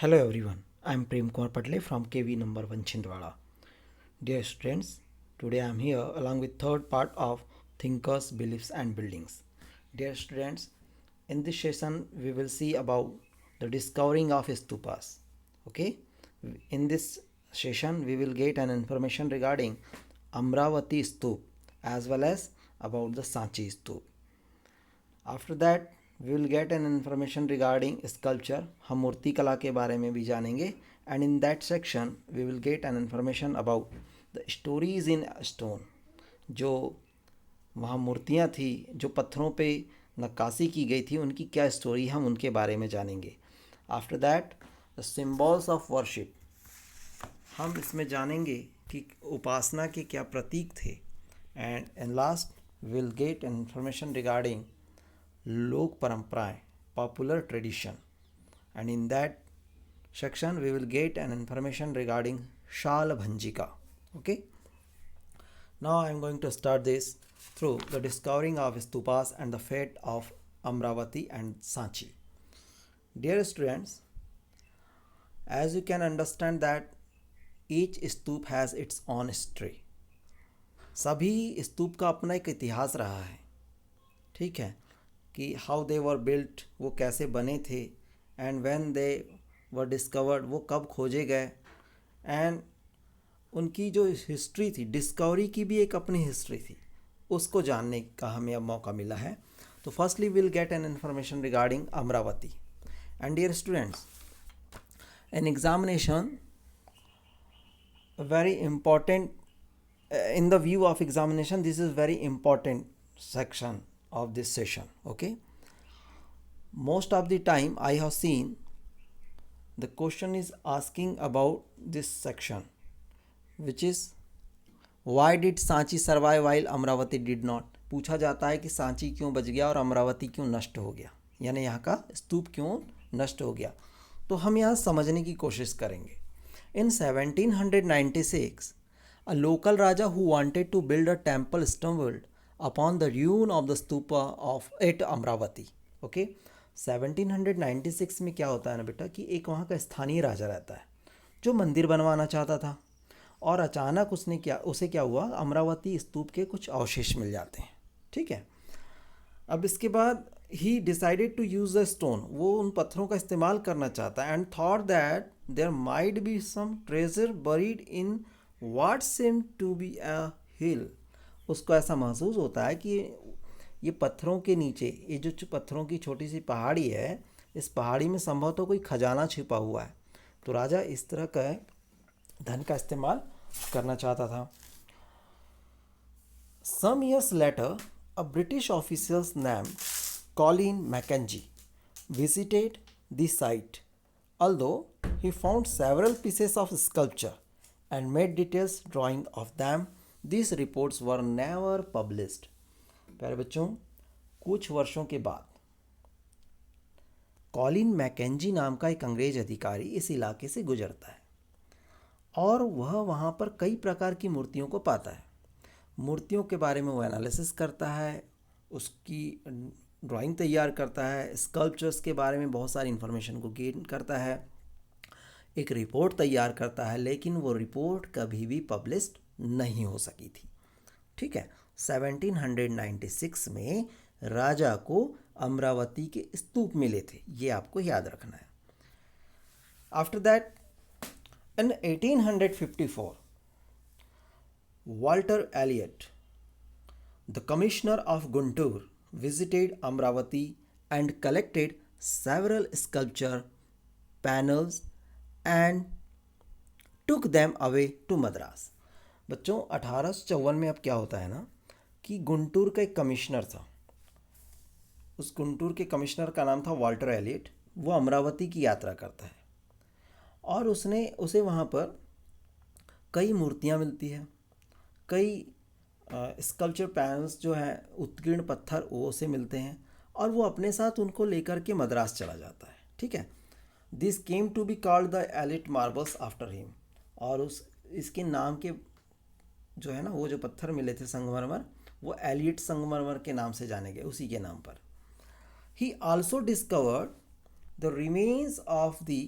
Hello everyone, I am Prem Kumar Patle from KV number 1 Chhindwara. Dear students, today I am here along with third part of Thinkers, Beliefs and Buildings. Dear students, in this session we will see about the discovering of stupas. Okay, in this session we will get an information regarding Amravati Stup as well as about the Sanchi Stup. After that we will get an information regarding sculpture, हम मूर्ति कला के बारे में भी जानेंगे. And in that section we will get an information about the stories in stone. जो वहाँ मूर्तियाँ थी जो पत्थरों पे नक्काशी की गई थी, उनकी क्या स्टोरी, हम उनके बारे में जानेंगे. After that the symbols of worship, हम इसमें जानेंगे कि उपासना के क्या प्रतीक थे. And in last will get an information regarding लोक परंपराएं, popular tradition. And in that section we will get an information regarding Shal Bhanjika. Okay, now I am going to start this through the discovering of stupas and the fate of Amravati and Sanchi. Dear students, as you can understand that each stup has its own history. सभी स्तूप का अपना एक इतिहास रहा है. ठीक है, कि हाउ दे वर बिल्ट, वो कैसे बने थे, and when they were discovered, वो कब खोजे गए, एंड उनकी जो हिस्ट्री थी, डिस्कवरी की भी एक अपनी हिस्ट्री थी, उसको जानने का हमें अब मौका मिला है. तो firstly will get an information regarding Amaravati. And dear students, an examination very important, in the view of examination this is very important section of this session. Okay, most of the time I have seen the question is asking about this section, which is why did Sanchi survive while Amravati did not. पूछा जाता है कि सांची क्यों बच गया और अमरावती क्यों नष्ट हो गया, यानी यहाँ का स्तूप क्यों नष्ट हो गया. तो हम यहाँ समझने की कोशिश करेंगे. In 1796, a local Raja who wanted to build a temple stumbled upon the ruin of the stupa of at Amravati. Okay, 1796 में क्या होता है ना बेटा, कि एक वहाँ का स्थानीय राजा रहता है जो मंदिर बनवाना चाहता था, और अचानक उसे क्या हुआ, अमरावती स्तूप के कुछ अवशेष मिल जाते हैं. ठीक है, अब इसके बाद ही decided to use the stone, वो उन पत्थरों का इस्तेमाल करना चाहता है. And thought that there might be some treasure buried in what seem to be a hill. उसको ऐसा महसूस होता है कि ये पत्थरों के नीचे, ये जो पत्थरों की छोटी सी पहाड़ी है, इस पहाड़ी में संभवतः कोई खजाना छिपा हुआ है. तो राजा इस तरह का धन का इस्तेमाल करना चाहता था. Some years later a British official named Colin Mackenzie visited the site. Although he found several pieces of sculpture and made details drawing of them, these reports were never published. प्यारे बच्चों, कुछ वर्षों के बाद कॉलिन मैकेंजी नाम का एक अंग्रेज अधिकारी इस इलाके से गुजरता है और वह वहाँ पर कई प्रकार की मूर्तियों को पाता है. मूर्तियों के बारे में वो एनालिसिस करता है, उसकी ड्राइंग तैयार करता है, स्कल्पचर्स के बारे में बहुत सारी इन्फॉर्मेशन को गेन करता है, एक रिपोर्ट तैयार करता है, लेकिन वो रिपोर्ट कभी भी पब्लिश नहीं हो सकी थी. ठीक है, 1796 में राजा को अमरावती के स्तूप मिले थे, ये आपको याद रखना है. After that in 1854 Walter Elliot, the commissioner of Guntur, visited Amravati and collected several sculpture panels and took them away to Madras. बच्चों, 1854 में अब क्या होता है ना, कि गुंटूर का एक कमिश्नर था. उस गुंटूर के कमिश्नर का नाम था वॉल्टर एलियट. वो अमरावती की यात्रा करता है और उसे वहाँ पर कई मूर्तियाँ मिलती हैं, कई स्कल्पचर पैनल्स जो हैं, उत्कीर्ण पत्थर, वो उसे मिलते हैं और वो अपने साथ उनको लेकर के मद्रास चला जाता है. ठीक है, this came to be called the एलिट मार्बल्स आफ्टर हिम. और इसके नाम के जो है ना, वो जो पत्थर मिले थे संगमरमर, वो एलिट संगमरमर के नाम से जाने गए, उसी के नाम पर. ही also discovered the remains of the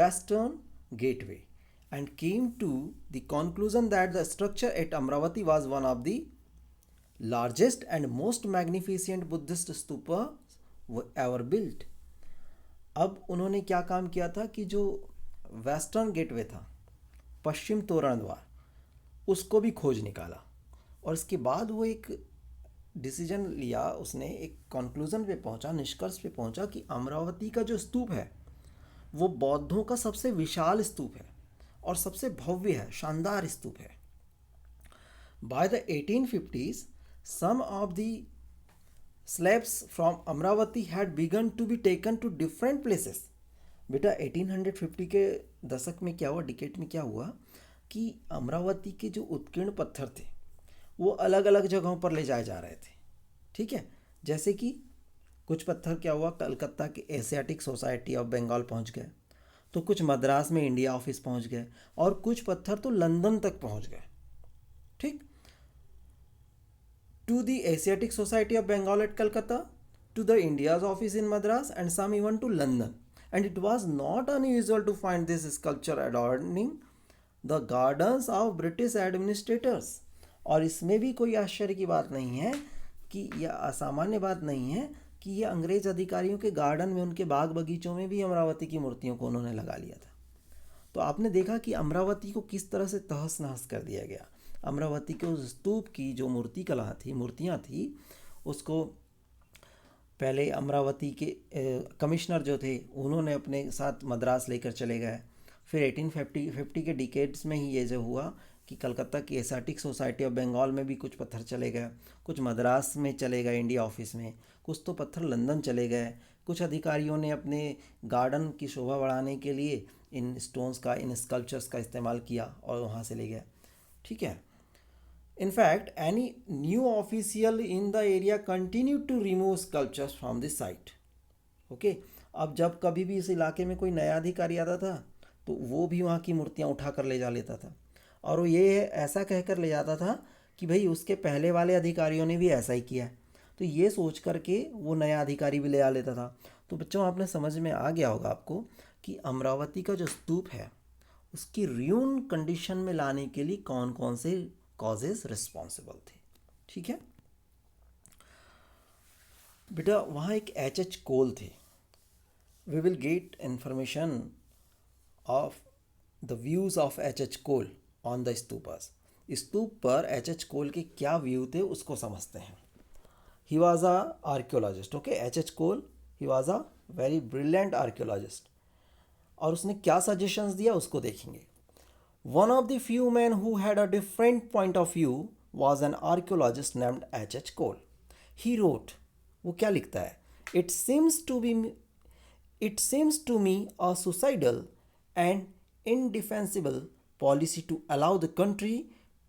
western gateway and came to the conclusion that the structure at Amravati was one of the largest and most magnificent Buddhist stupas ever built. अब उन्होंने क्या काम किया था कि जो वेस्टर्न गेटवे था, पश्चिम तोरण द्वार, उसको भी खोज निकाला और इसके बाद वो एक डिसीजन लिया, उसने एक कंक्लूजन पे पहुंचा, निष्कर्ष पे पहुंचा कि अमरावती का जो स्तूप है वो बौद्धों का सबसे विशाल स्तूप है और सबसे भव्य है, शानदार स्तूप है. By the 1850s some of the slabs from Amravati had begun to be taken to different places. बेटा 1850 के दशक में क्या हुआ, डिकेड में क्या हुआ कि अमरावती के जो उत्कीर्ण पत्थर थे वो अलग अलग जगहों पर ले जाए जा रहे थे. ठीक है, जैसे कि कुछ पत्थर क्या हुआ, कलकत्ता के एशियाटिक सोसाइटी ऑफ बंगाल पहुंच गए, तो कुछ मद्रास में इंडिया ऑफिस पहुंच गए और कुछ पत्थर तो लंदन तक पहुंच गए. ठीक, to the Asiatic Society of Bengal at Calcutta, to the India's office in Madras, and some even to London. And it was not unusual to find this sculpture adorning the gardens of British administrators. और इसमें भी कोई आश्चर्य की बात नहीं है कि यह असामान्य बात नहीं है कि ये अंग्रेज अधिकारियों के गार्डन में, उनके बाग बगीचों में भी अमरावती की मूर्तियों को उन्होंने लगा लिया था. तो आपने देखा कि अमरावती को किस तरह से तहस नहस कर दिया गया. अमरावती के उस स्तूप की जो मूर्तियाँ थी उसको पहले अमरावती के कमिश्नर जो थे उन्होंने अपने साथ मद्रास लेकर चले गए. फिर 1850 के डिकेड्स में ही ये जो हुआ कि कलकत्ता की एशियाटिक सोसाइटी ऑफ बंगाल में भी कुछ पत्थर चले गए, कुछ मद्रास में चले गए इंडिया ऑफिस में, कुछ तो पत्थर लंदन चले गए. कुछ अधिकारियों ने अपने गार्डन की शोभा बढ़ाने के लिए इन स्टोन्स का, इन स्कल्पचर्स का इस्तेमाल किया और वहाँ से ले गए. ठीक है. In fact, any new official in the area continued to remove sculptures from the site. Okay? अब जब कभी भी इस इलाके में कोई नया अधिकारी आता था तो वो भी वहाँ की मूर्तियाँ उठा कर ले जा लेता था और वो ये ऐसा कहकर ले जाता था कि भाई उसके पहले वाले अधिकारियों ने भी ऐसा ही किया है. तो ये सोच करके वो नया अधिकारी भी ले आ लेता था. तो बच्चों, आपने समझ में आ गया होगा आपको कि अमरावती का जो स्तूप है उसकी र्यून कंडीशन में लाने के लिए कौन कौन से कॉजेज रिस्पॉन्सिबल थे. ठीक है बेटा, वहाँ एक एच कोल थे. We will get information of the views of H Cole on the stupas. Stupa पर एच कोल के क्या व्यू थे उसको समझते हैं. He was a archaeologist. Okay, H Cole, he was a very brilliant archaeologist. और उसने क्या सजेशंस दिया उसको देखेंगे. One of the few men who had a different point of view was an archaeologist named H. Cole. He wrote, वो क्या लिखता है? It seems to me a suicidal and indefensible policy to allow the country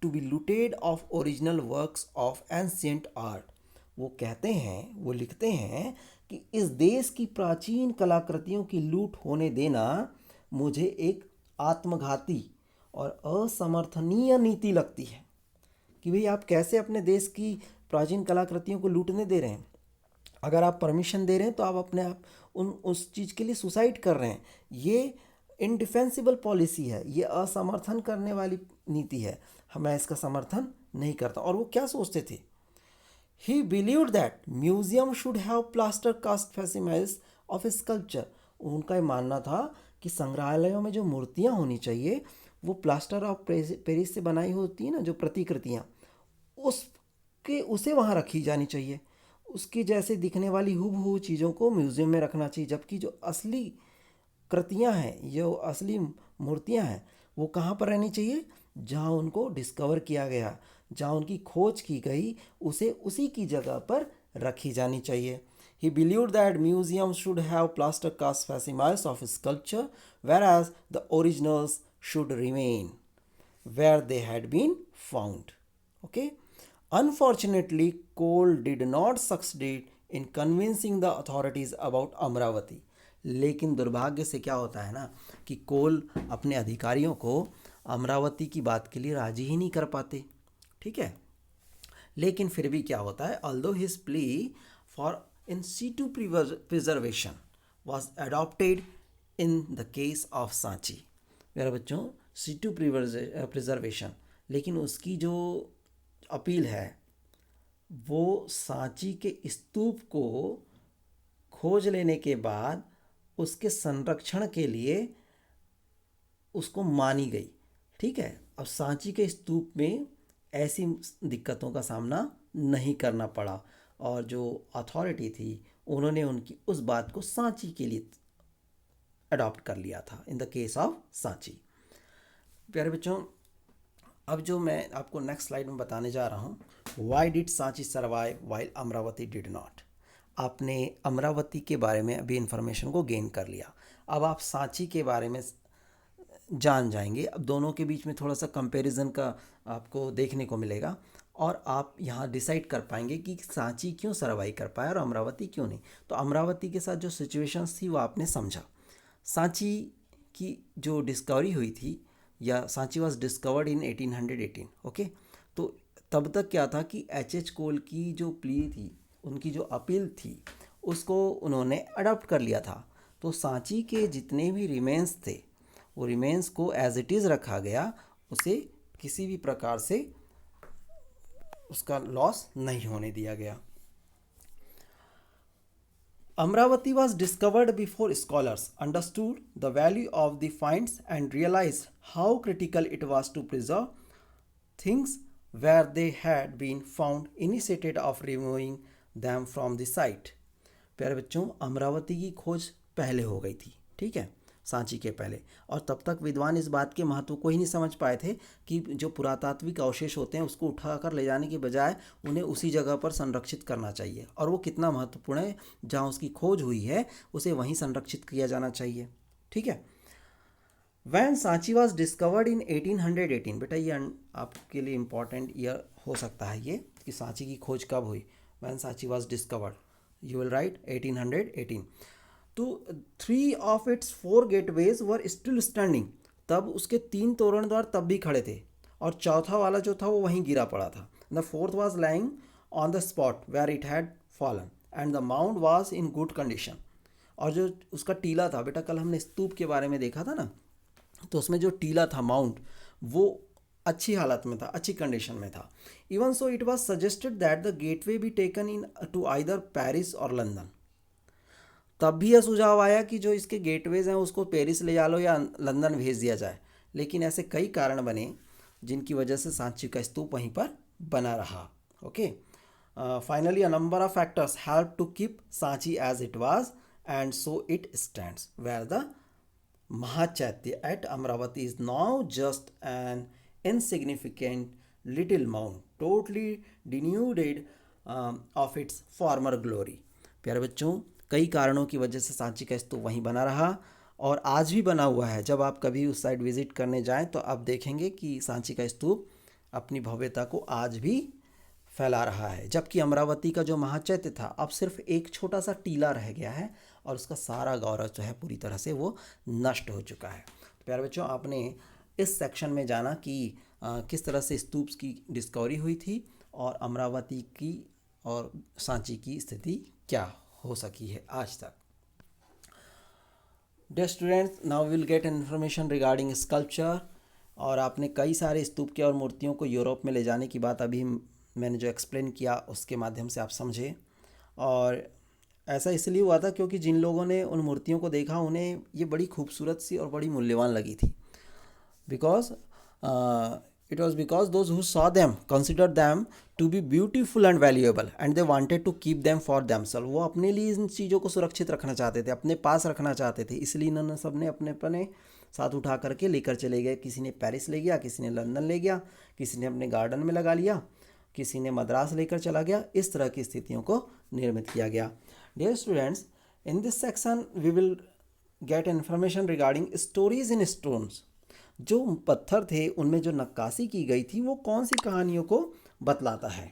to be looted of original works of ancient art. वो कहते हैं, वो लिखते हैं कि इस देश की प्राचीन कलाकृतियों की लूट होने देना मुझे एक आत्मघाती और असमर्थनीय नीति लगती है. कि भाई आप कैसे अपने देश की प्राचीन कलाकृतियों को लूटने दे रहे हैं. अगर आप परमिशन दे रहे हैं तो आप अपने आप उस चीज़ के लिए सुसाइड कर रहे हैं. ये इनडिफेंसिबल पॉलिसी है, ये असमर्थन करने वाली नीति है. मैं इसका समर्थन नहीं करता. और वो क्या सोचते थे? He believed that museum should have plaster cast facsimiles of sculpture. उनका ये मानना था कि संग्रहालयों में जो मूर्तियाँ होनी चाहिए वो प्लास्टर ऑफ पेरिस से बनाई होती है ना, जो प्रतिकृतियाँ, उसे वहाँ रखी जानी चाहिए. उसकी जैसे दिखने वाली हूबहू चीज़ों को म्यूज़ियम में रखना चाहिए. जबकि जो असली कृतियाँ हैं, जो असली मूर्तियाँ हैं, वो कहाँ पर रहनी चाहिए? जहाँ उनको डिस्कवर किया गया, जहाँ उनकी खोज की गई, उसे उसी की जगह पर रखी जानी चाहिए. He believed that museums should have plaster cast facsimiles of sculpture, whereas the originals should remain where they had been found. Okay. Unfortunately, Cole did not succeed in convincing the authorities about Amravati. लेकिन दुर्भाग्य से क्या होता है ना कि कोल अपने अधिकारियों को अमरावती की बात के लिए राजी ही नहीं कर पाते. ठीक है, लेकिन फिर भी क्या होता है, although his plea for in situ preservation was adopted in the case of Sanchi. मेरे बच्चों, सिटू प्रिजर्वेशन, लेकिन उसकी जो अपील है वो सांची के स्तूप को खोज लेने के बाद उसके संरक्षण के लिए उसको मानी गई। ठीक है, अब सांची के स्तूप में ऐसी दिक्कतों का सामना नहीं करना पड़ा और जो अथॉरिटी थी उन्होंने उनकी उस बात को सांची के लिए अडॉप्ट कर लिया था in the case of Sanchi. प्यारे बच्चों, अब जो मैं आपको नेक्स्ट स्लाइड में बताने जा रहा हूँ, why did Sanchi survive while Amravati did not. आपने अमरावती के बारे में अभी इन्फॉर्मेशन को गेन कर लिया, अब आप सांची के बारे में जान जाएंगे। अब दोनों के बीच में थोड़ा सा कंपैरिजन का आपको देखने को मिलेगा और आप यहाँ डिसाइड कर पाएंगे कि सांची क्यों सर्वाइव कर पाया और अमरावती क्यों नहीं। तो अमरावती के साथ जो सिचुएशंस थी वो आपने समझा। सांची की जो डिस्कवरी हुई थी, या Sanchi was discovered in 1818, okay. तो तब तक क्या था कि एच कोल की जो प्ली थी, उनकी जो अपील थी, उसको उन्होंने अडॉप्ट कर लिया था। तो सांची के जितने भी रिमेन्स थे वो रिमेन्स को एज इट इज़ रखा गया, उसे किसी भी प्रकार से उसका लॉस नहीं होने दिया गया। Amravati was discovered before scholars understood the value of the finds and realized how critical it was to preserve things where they had been found, initiated of removing them from the site। प्यारे बच्चों, अमरावती की खोज पहले हो गई थी, ठीक है, सांची के पहले, और तब तक विद्वान इस बात के महत्व को ही नहीं समझ पाए थे कि जो पुरातात्विक अवशेष होते हैं उसको उठाकर ले जाने के बजाय उन्हें उसी जगह पर संरक्षित करना चाहिए, और वो कितना महत्वपूर्ण है, जहाँ उसकी खोज हुई है उसे वहीं संरक्षित किया जाना चाहिए। ठीक है। When Sanchi was discovered in 1818, बेटा ये आपके लिए इम्पॉर्टेंट ईयर हो सकता है ये, कि सांची की खोज कब हुई। When Sanchi was discovered, you will write 1818। तो 3 of its 4 gateways were still standing, तब उसके 3 तोरण द्वार तब भी खड़े थे, और चौथा वाला जो था वो वहीं गिरा पड़ा था। The fourth was lying on the spot where it had fallen and the mount was in good condition. और जो उसका टीला था, बेटा कल हमने स्तूप के बारे में देखा था ना, तो उसमें जो टीला था माउंट, वो अच्छी हालत में था, अच्छी कंडीशन में था। Even so it was suggested that the gateway be taken in to either Paris or London. तब भी यह सुझाव आया कि जो इसके गेटवेज हैं उसको पेरिस ले जा लो या लंदन भेज दिया जाए, लेकिन ऐसे कई कारण बने जिनकी वजह से सांची का स्तूप वहीं पर बना रहा। Okay, finally a number of factors help to keep Sanchi as it was and so it stands where the Mahachaitya at Amaravati is now just an insignificant little mount totally denuded of its former glory. प्यारे बच्चों, कई कारणों की वजह से सांची का स्तूप वहीं बना रहा और आज भी बना हुआ है। जब आप कभी उस साइड विजिट करने जाएं तो आप देखेंगे कि सांची का स्तूप अपनी भव्यता को आज भी फैला रहा है, जबकि अमरावती का जो महाचैत्य था अब सिर्फ एक छोटा सा टीला रह गया है और उसका सारा गौरव जो है पूरी तरह से वो नष्ट हो चुका है। प्यारे बच्चों, आपने इस सेक्शन में जाना कि किस तरह से स्तूप्स की डिस्कवरी हुई थी और अमरावती की और सांची की स्थिति क्या हो सकी है आज तक। Dear students, now will get information regarding sculpture. और आपने कई सारे स्तूप के और मूर्तियों को यूरोप में ले जाने की बात अभी मैंने जो एक्सप्लेन किया उसके माध्यम से आप समझे, और ऐसा इसलिए हुआ था क्योंकि जिन लोगों ने उन मूर्तियों को देखा उन्हें ये बड़ी खूबसूरत सी और बड़ी मूल्यवान लगी थी। Because it was because those who saw them considered them to be beautiful and valuable and they wanted to keep them for themselves। वो अपने लिए इन चीज़ों को सुरक्षित रखना चाहते थे, अपने पास रखना चाहते थे, इसलिए इन्होंने सब ने अपने अपने साथ उठा करके लेकर चले गए। किसी ने पेरिस ले गया, किसी ने लंदन ले गया, किसी ने अपने गार्डन में लगा लिया, किसी ने मद्रास लेकर चला गया। इस तरह की स्थितियों को निर्मित किया गया। Dear students, in this section we will get information regarding stories in stones. जो पत्थर थे उनमें जो नक्काशी की गई थी वो कौन सी कहानियों को बतलाता है।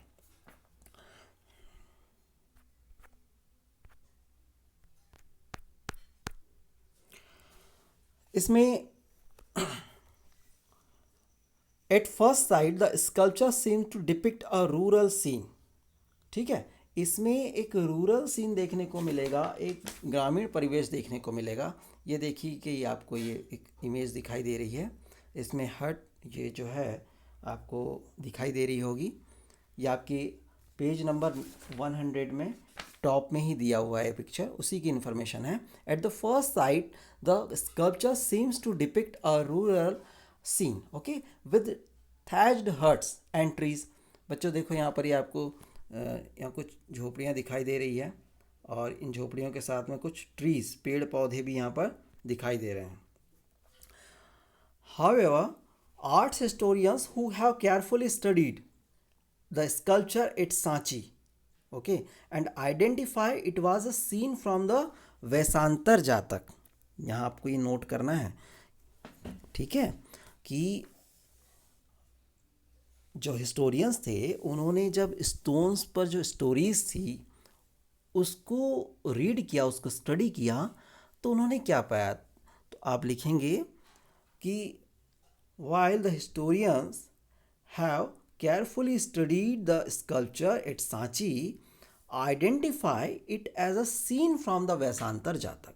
इसमें at first sight the sculpture seem to depict a rural scene. ठीक है, इसमें एक रूरल सीन देखने को मिलेगा, एक ग्रामीण परिवेश देखने को मिलेगा। ये देखिए कि ये आपको ये एक इमेज दिखाई दे रही है, इसमें हट ये जो है आपको दिखाई दे रही होगी। ये आपकी पेज नंबर 100 में टॉप में ही दिया हुआ है पिक्चर, उसी की इन्फॉर्मेशन है। At the first sight the sculpture seems to depict a rural scene, okay, with thatched huts and trees. बच्चों देखो यहाँ पर ये आपको यहाँ कुछ झोपड़ियाँ दिखाई दे रही है और इन झोपड़ियों के साथ में कुछ ट्रीज, पेड़ पौधे भी यहाँ पर दिखाई दे रहे हैं। However, arts historians who have carefully studied the sculpture at Sanchi, okay, and identify it was a scene from the वैशांतर जातक। यहाँ आपको ये नोट करना है, ठीक है, कि जो हिस्टोरियंस थे उन्होंने जब स्टोन्स पर जो स्टोरीज थी उसको रीड किया, उसको स्टडी किया, तो उन्होंने क्या पाया। तो आप लिखेंगे कि while the historians have carefully studied the sculpture at Sanchi, identify it as a scene from the वैशांतर जातक।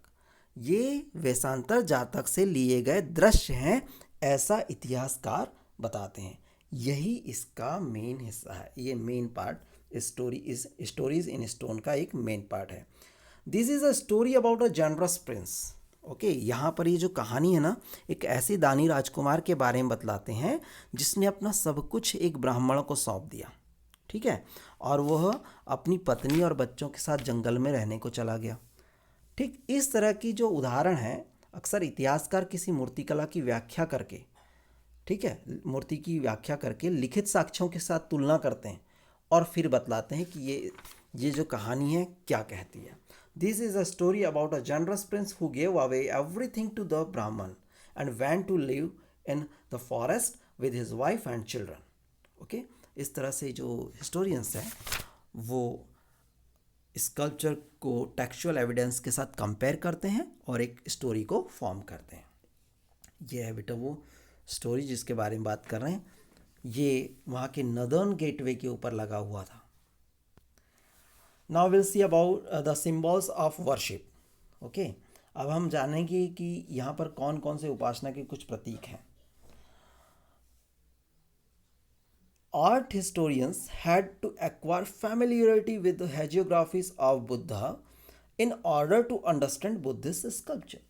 ये वैशांतर जातक से लिए गए दृश्य हैं, ऐसा इतिहासकार बताते हैं। यही इसका मेन हिस्सा है, ये main part stories in stone का एक मेन पार्ट है। This is a story about a generous Prince, okay. यहाँ पर ये जो कहानी है ना, एक ऐसे दानी राजकुमार के बारे में बतलाते हैं जिसने अपना सब कुछ एक ब्राह्मण को सौंप दिया, ठीक है, और वह अपनी पत्नी और बच्चों के साथ जंगल में रहने को चला गया। ठीक इस तरह की जो उदाहरण है अक्सर इतिहासकार किसी मूर्तिकला की व्याख्या करके, ठीक है, मूर्ति की व्याख्या करके लिखित साक्ष्यों के साथ तुलना करते हैं और फिर बतलाते हैं कि ये जो कहानी है क्या कहती है। This is a story about a generous prince who gave away everything to the Brahmin and went to live in the forest with his wife and children, okay. इस तरह से जो हिस्टोरियंस हैं वो स्कल्पचर को टेक्सचुअल एविडेंस के साथ compare करते हैं और एक स्टोरी को फॉर्म करते हैं। ये है बेटा वो स्टोरी जिसके बारे में बात कर रहे हैं। ये वहाँ के नदर्न गेटवे के ऊपर लगा हुआ था। Now will see about the symbols of worship, okay. अब हम जानेंगे कि यहाँ पर कौन कौन से उपासना के कुछ प्रतीक हैं। Art historians had to acquire familiarity with the hagiographies of Buddha in order to understand Buddhist sculpture.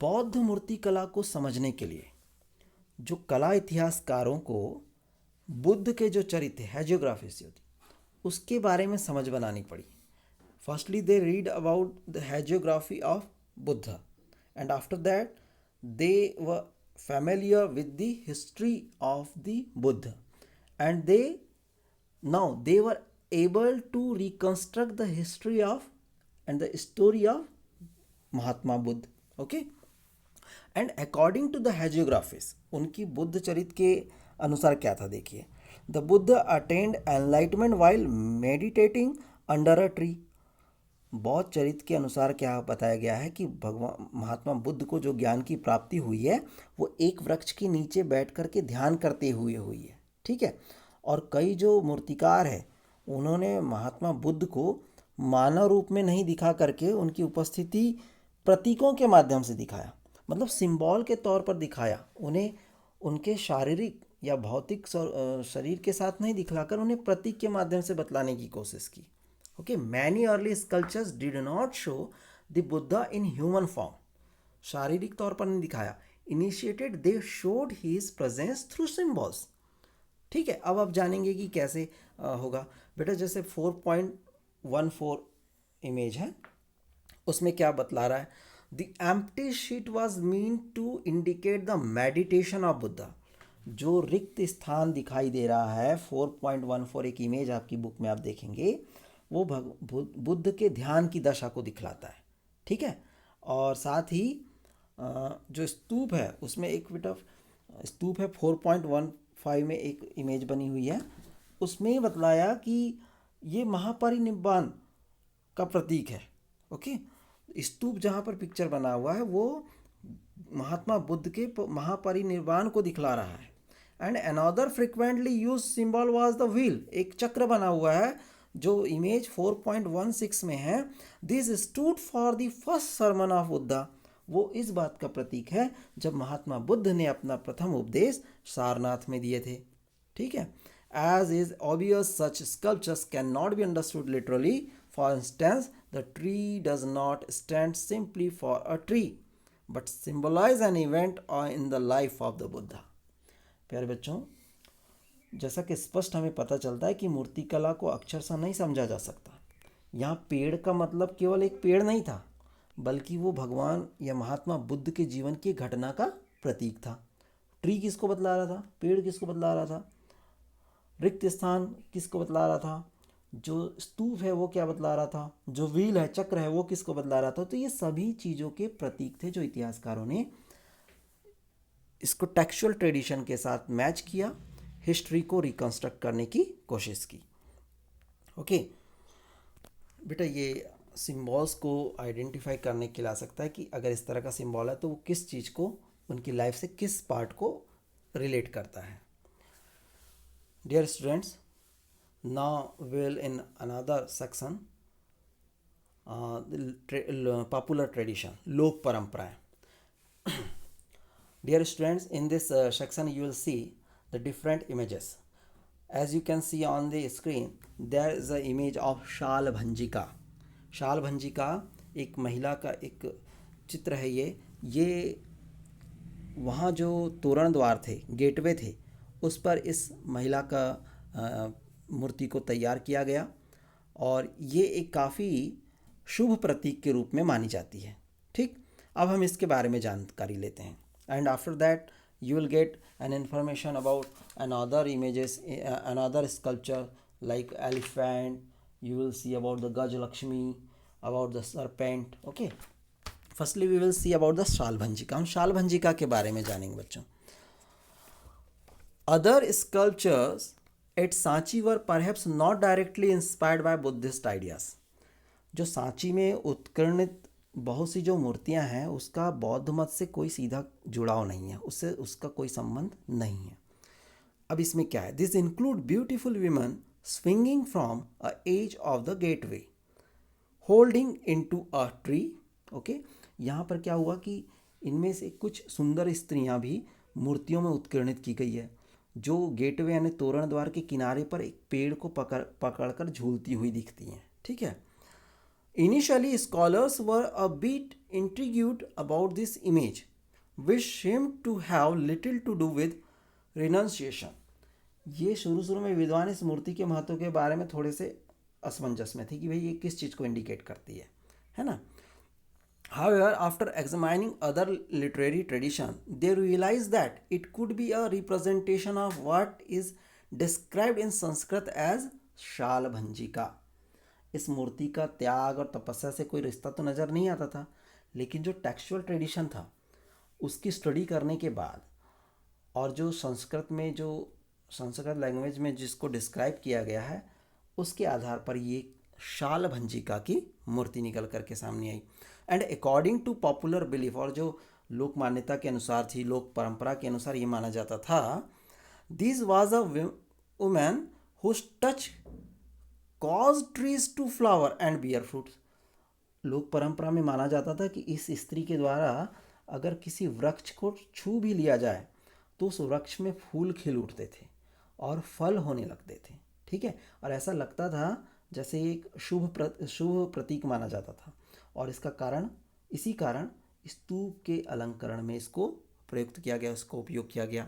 बौद्ध मूर्ति कला को समझने के लिए जो कला इतिहासकारों को बुद्ध के जो चरित्र हैजियोग्राफीज होती उसके बारे में समझ बनानी पड़ी। Firstly they read about the hagiography of Buddha and after that they were familiar with the history of the Buddha, and they were able to reconstruct the history of and the story of Mahatma Buddha, okay. And according to the hagiographies, उनकी बुद्ध चरित्र के अनुसार क्या था देखिए। The Buddha attained enlightenment while meditating under a tree. बौद्ध चरित्र के अनुसार क्या बताया गया है कि भगवान महात्मा बुद्ध को जो ज्ञान की प्राप्ति हुई है वो एक वृक्ष के नीचे बैठ कर के ध्यान करते हुए हुई है, ठीक है। और कई जो मूर्तिकार हैं उन्होंने महात्मा बुद्ध को मानव रूप में नहीं दिखा करके उनकी उपस्थिति प्रतीकों के माध्यम से दिखाया, मतलब सिंबल के तौर पर दिखाया। उन्हें उनके शारीरिक या भौतिक शरीर के साथ नहीं दिखलाकर उन्हें प्रतीक के माध्यम से बतलाने की कोशिश की। Okay, many early sculptures did not show the Buddha in human form. शारीरिक तौर पर नहीं दिखाया। Initiated, they showed his presence through symbols. ठीक है, अब आप जानेंगे कि कैसे होगा बेटा। जैसे 4.14 इमेज है, उसमें क्या बतला रहा है। The empty sheet was meant to indicate the meditation of Buddha. जो रिक्त स्थान दिखाई दे रहा है 4.14 एक इमेज आपकी बुक में आप देखेंगे वो बुद्ध के ध्यान की दशा को दिखलाता है, ठीक है। और साथ ही जो स्तूप है उसमें एक बेटा स्तूप है 4.15 में एक इमेज बनी हुई है, उसमें बतलाया कि ये महापरिनिर्वाण का प्रतीक है, ओके। स्तूप जहाँ पर पिक्चर बना हुआ है वो महात्मा बुद्ध के महापरिनिर्वाण को दिखला रहा है। And another frequently use symbol was the wheel, एक चक्र बना हुआ है जो इमेज 4.16 में है, this stood for the first sermon of Buddha, वो इस बात का प्रतीक है जब महात्मा बुद्ध ने अपना प्रथम उपदेश सारनाथ में दिए थे। ठीक है। As is obvious such sculptures can not be understood literally. For instance the tree does not stand simply for a tree but symbolize an event in the life of the Buddha. प्यारे बच्चों, जैसा कि स्पष्ट हमें पता चलता है कि मूर्तिकला को अक्षरशः नहीं समझा जा सकता। यहाँ पेड़ का मतलब केवल एक पेड़ नहीं था, बल्कि वो भगवान या महात्मा बुद्ध के जीवन की घटना का प्रतीक था। ट्री किसको बतला रहा था? पेड़ किसको बतला रहा था? रिक्त स्थान किसको बतला रहा था? जो स्तूप है वो क्या बतला रहा था? जो व्हील है, चक्र है, वो किसको बतला रहा था? तो ये सभी चीज़ों के प्रतीक थे जो इतिहासकारों ने इसको टेक्सचुअल ट्रेडिशन के साथ मैच किया, हिस्ट्री को रिकंस्ट्रक्ट करने की कोशिश की। ओके बेटा, ये सिम्बॉल्स को आइडेंटिफाई करने के लिए आ सकता है कि अगर इस तरह का सिम्बॉल है तो वो किस चीज़ को, उनकी लाइफ से किस पार्ट को रिलेट करता है। Dear students, now will in another section popular tradition, लोक परंपराएं। Dear students, in this section you will see the different images. As you can see on the screen, there is an image of शाल भंजिका। शाल भंजिका एक महिला का एक चित्र है। ये वहाँ जो तोरण द्वार थे, गेटवे थे, उस पर इस महिला का मूर्ति को तैयार किया गया और ये एक काफ़ी शुभ प्रतीक के रूप में मानी जाती है। ठीक, अब हम इसके बारे में जानकारी लेते हैं। And after that you will get an information about another images, another sculpture like elephant. You will see about the Gaj Lakshmi, about the serpent. Okay, firstly we will see about the शाल भंजिका। हम शाल भंजिका के बारे में जानेंगे बच्चों। Other sculptures at Sanchi were perhaps not directly inspired by Buddhist ideas. जो सांची में उत्कीर्णित बहुत सी जो मूर्तियां हैं उसका बौद्ध मत से कोई सीधा जुड़ाव नहीं है, उससे उसका कोई संबंध नहीं है। अब इसमें क्या है? This include beautiful women swinging from a edge of the gateway holding into a tree. Okay, यहाँ पर क्या हुआ कि इनमें से कुछ सुंदर स्त्रियां भी मूर्तियों में उत्कीर्णित की गई है, जो गेटवे यानी तोरण द्वार के किनारे पर एक पेड़ को पकड़कर झूलती हुई दिखती हैं। ठीक है। Initially, scholars were a bit intrigued about this image, which seemed to have little to do with renunciation. ये शुरू में विद्वान इस मूर्ति के महत्व के बारे में थोड़े से असमंजस में थे कि भाई ये किस चीज़ को इंडिकेट करती है ना। However, after examining other literary tradition, they realized that it could be a representation of what is described in Sanskrit as शाल भंजिका। इस मूर्ति का त्याग और तपस्या से कोई रिश्ता तो नज़र नहीं आता था, लेकिन जो टेक्सचुअल ट्रेडिशन था उसकी स्टडी करने के बाद और जो संस्कृत में, जो संस्कृत लैंग्वेज में जिसको डिस्क्राइब किया गया है, उसके आधार पर ये शाल भंजिका की मूर्ति निकल करके सामने आई। And according to popular belief, और जो लोक मान्यता के अनुसार थी, लोक परंपरा के अनुसार ये माना जाता था, this was a woman who touch cause trees to flower and bear fruits. लोक परंपरा में माना जाता था कि इस स्त्री के द्वारा अगर किसी वृक्ष को छू भी लिया जाए तो उस वृक्ष में फूल खिल उठते थे और फल होने लगते थे। ठीक है, और ऐसा लगता था जैसे एक शुभ प्रतीक माना जाता था, और इसका कारण, इसी कारण स्तूप के अलंकरण में इसको प्रयुक्त किया गया, इसको उपयोग किया गया।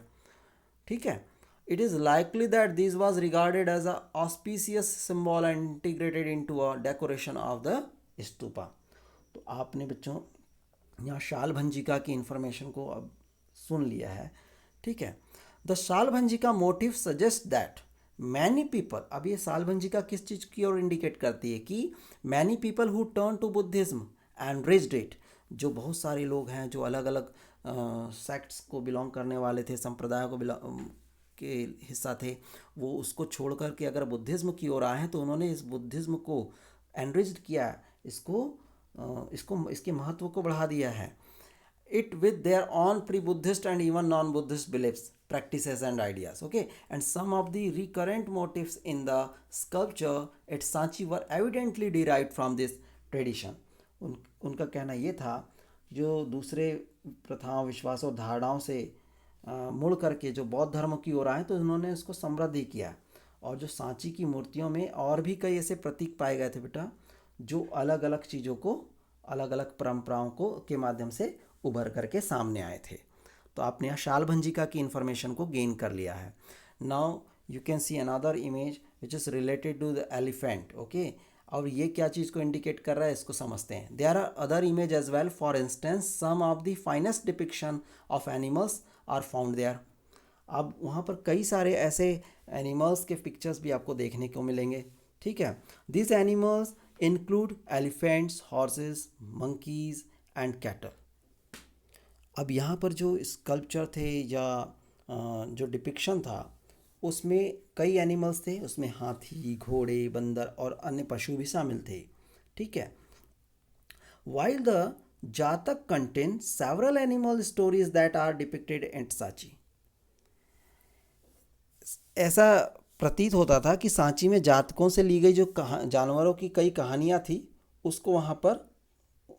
ठीक है। It is likely that this was regarded as an auspicious symbol and integrated into a decoration of the stupa. तो आपने बच्चों यहाँ शाल भंजिका की इंफॉर्मेशन को अब सुन लिया है। ठीक है। The Shalabhanjika motif suggest that many people, अब ये शाल भंजिका किस चीज़ की ओर इंडिकेट करती है कि many people who turn to Buddhism and raised it, जो बहुत सारे लोग हैं जो अलग अलग सेक्ट्स को बिलोंग करने वाले थे, संप्रदाय को के हिस्सा थे, वो उसको छोड़ कर के अगर बुद्धिज़्म की ओर आए हैं तो उन्होंने इस बुद्धिज़्म को एनरिच्ड किया, इसके महत्व को बढ़ा दिया है। it with their own pre-Buddhist and even non-Buddhist beliefs, practices and ideas. Okay, and some of the recurrent motifs in the sculpture at Sanchi were evidently derived from this tradition. उनका कहना ये था, जो दूसरे प्रथाओं, विश्वासों और धारणाओं से मुड़ करके जो बौद्ध धर्म की ओर आए तो उन्होंने इसको समृद्धि किया। और जो सांची की मूर्तियों में और भी कई ऐसे प्रतीक पाए गए थे बेटा, जो अलग अलग चीज़ों को, अलग अलग परंपराओं को के माध्यम से उभर करके सामने आए थे। तो आपने यहाँ शालभंजिका की इन्फॉर्मेशन को गेन कर लिया है। Now you can see another image which is related to the elephant. Okay, और ये क्या चीज़ को इंडिकेट कर रहा है इसको समझते हैं। There are other image as well, for instance some of the finest depiction of animals are found there. अब वहाँ पर कई सारे ऐसे एनिमल्स के पिक्चर्स भी आपको देखने को मिलेंगे। ठीक है, this animals include elephants, horses, monkeys and cattle. अब यहाँ पर जो स्कल्पचर थे या जो डिपिक्शन था उसमें कई एनिमल्स थे, उसमें हाथी, घोड़े, बंदर और अन्य पशु भी शामिल थे। ठीक है, while the Jatak contain several animal stories that are depicted in Sanchi. ऐसा प्रतीत होता था कि सांची में जातकों से ली गई जो जानवरों की कई कहानियाँ थी उसको वहाँ पर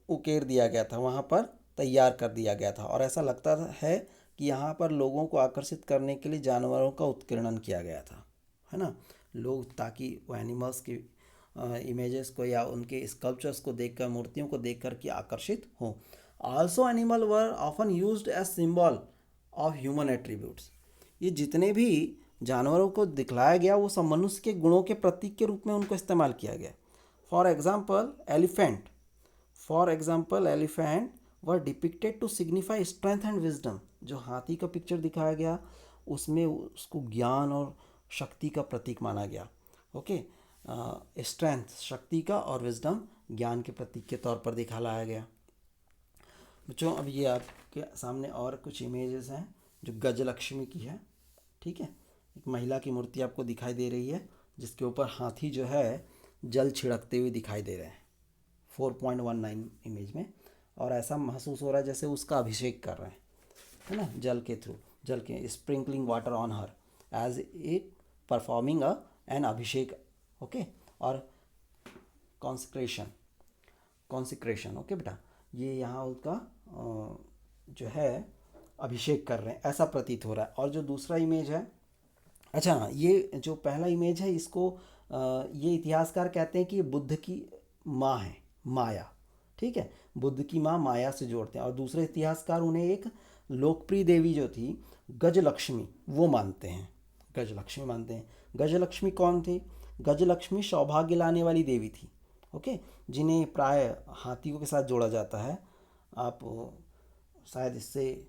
उकेर दिया गया था, वहाँ पर तैयार कर दिया गया था। और ऐसा लगता है कि यहाँ पर लोगों को आकर्षित करने के लिए जानवरों का उत्कीर्णन किया गया था, है ना, लोग ताकि वो एनिमल्स की इमेजेस को या उनके स्कल्पचर्स को देखकर, मूर्तियों को देख कर के आकर्षित हों। Also animal were often used as symbol of human attributes. ये जितने भी जानवरों को दिखलाया गया वो सब मनुष्य के गुणों के प्रतीक के रूप में उनको इस्तेमाल किया गया। For example elephant were depicted to signify strength and wisdom. जो हाथी का पिक्चर दिखाया गया उसमें उसको ज्ञान और शक्ति का प्रतीक माना गया। ओके, स्ट्रेंथ शक्ति का और विजडम ज्ञान के प्रतीक के तौर पर दिखाया गया। बच्चों, अब ये आपके सामने और कुछ इमेजेस हैं जो गजलक्ष्मी की है। ठीक है, एक महिला की मूर्ति आपको दिखाई दे रही है जिसके ऊपर हाथी जो है जल छिड़कते हुए दिखाई दे रहे हैं 4.19 इमेज में। और ऐसा महसूस हो रहा है जैसे उसका अभिषेक कर रहे हैं, है ना, जल के थ्रू, जल के sprinkling water on her as it performing an abhishek. Okay, और कॉन्सिक्रेशन। ओके बेटा, ये यहाँ उसका जो है अभिषेक कर रहे हैं, ऐसा प्रतीत हो रहा है। और जो दूसरा इमेज है, अच्छा, ये जो पहला इमेज है इसको ये इतिहासकार कहते हैं कि ये बुद्ध की माँ है, माया। ठीक है, बुद्ध की माँ माया से जोड़ते हैं। और दूसरे इतिहासकार उन्हें एक लोकप्रिय देवी जो थी गजलक्ष्मी वो मानते हैं, गजलक्ष्मी मानते हैं। गजलक्ष्मी कौन थी? गजलक्ष्मी सौभाग्य लाने वाली देवी थी। ओके, जिन्हें प्राय हाथियों के साथ जोड़ा जाता है। आप शायद इससे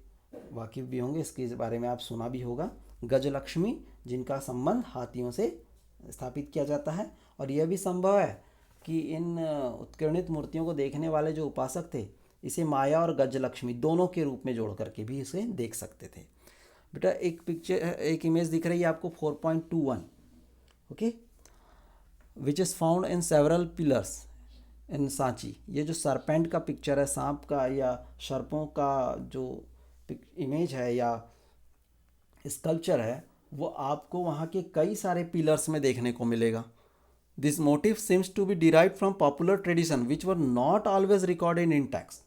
वाकिफ भी होंगे, इसके बारे में आप सुना भी होगा। गजलक्ष्मी जिनका संबंध हाथियों से स्थापित किया जाता है। और यह भी संभव है कि इन उत्कीर्णित मूर्तियों को देखने वाले जो उपासक थे इसे माया और गजलक्ष्मी दोनों के रूप में जोड़ करके भी इसे देख सकते थे। बेटा, एक इमेज दिख रही है आपको 4.21। Okay, which is found in several pillars इन सांची। ये जो सरपेंट का पिक्चर है, सांप का या सर्पों का जो इमेज है या स्कल्पचर है, वो आपको वहाँ के कई सारे पिलर्स में देखने को मिलेगा। This motif seems to be derive from popular tradition which were not always recorded in text.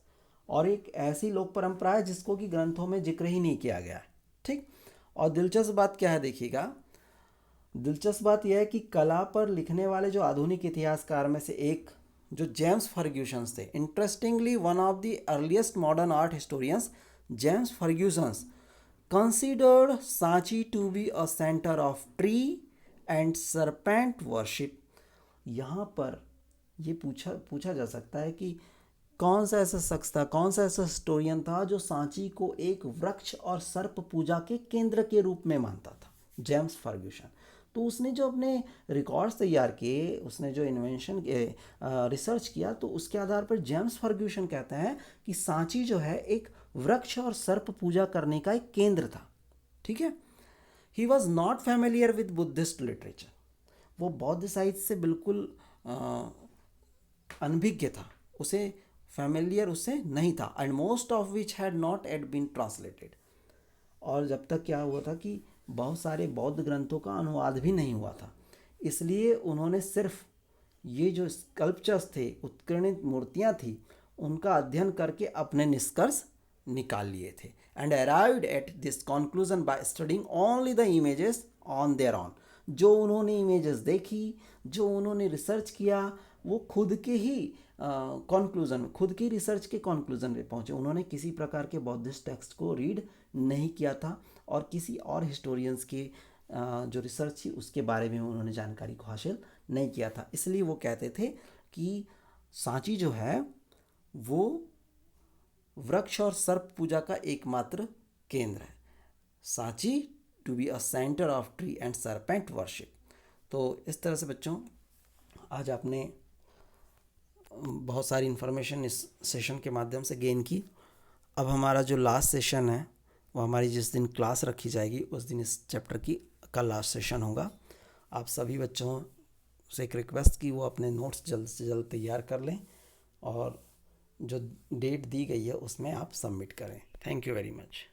और एक ऐसी लोक परंपरा है जिसको कि ग्रंथों में जिक्र ही नहीं किया गया है। ठीक, और दिलचस्प बात क्या है देखिएगा, दिलचस्प बात यह है कि कला पर लिखने वाले जो आधुनिक इतिहासकार में से एक जो जेम्स फर्ग्यूसन्स थे, interestingly one of the earliest modern art historians, James Fergusson's considered Sanchi to be a center of tree and serpent worship। यहाँ पर ये पूछा जा सकता है कि कौन सा ऐसा शख्स था, कौन सा ऐसा हिस्टोरियन था जो सांची को एक वृक्ष और सर्प पूजा के केंद्र के रूप में मानता था। James Fergusson. तो उसने जो अपने रिकॉर्ड्स तैयार किए, उसने जो इन्वेंशन रिसर्च किया, तो उसके आधार पर जेम्स फर्ग्यूसन कहते हैं कि सांची जो है एक वृक्ष और सर्प पूजा करने का एक केंद्र था। ठीक है, he was not familiar with Buddhist literature. वो बौद्ध साहित्य से बिल्कुल अनभिज्ञ था, उसे फेमिलियर उससे नहीं था, and most of which had not yet been translated. और जब तक क्या हुआ था कि बहुत सारे बौद्ध ग्रंथों का अनुवाद भी नहीं हुआ था, इसलिए उन्होंने सिर्फ ये जो स्कल्पचर्स थे, उत्कीर्णित मूर्तियाँ थी, उनका अध्ययन करके अपने निष्कर्ष निकाल लिए थे, and arrived at this conclusion by studying only the images on their on. जो उन्होंने इमेजेस देखी, जो उन्होंने रिसर्च किया, वो खुद के ही कंक्लूजन, खुद की रिसर्च के कंक्लूजन पे पहुंचे। उन्होंने किसी प्रकार के बौद्धिस्ट टेक्स्ट को रीड नहीं किया था, और किसी और हिस्टोरियंस के जो रिसर्च थी उसके बारे में उन्होंने जानकारी को हासिल नहीं किया था। इसलिए वो कहते थे कि सांची जो है वो वृक्ष और सर्प पूजा का एकमात्र केंद्र है। Sanchi to be a centre of tree and serpent worship. तो इस तरह से बच्चों आज आपने बहुत सारी इन्फॉर्मेशन इस सेशन के माध्यम से गेन की। अब हमारा जो लास्ट सेशन है वो हमारी जिस दिन क्लास रखी जाएगी उस दिन इस चैप्टर की का लास्ट सेशन होगा। आप सभी बच्चों से एक रिक्वेस्ट कि वो अपने नोट्स जल्द से जल्द तैयार कर लें और जो डेट दी गई है उसमें आप सबमिट करें। Thank you very much.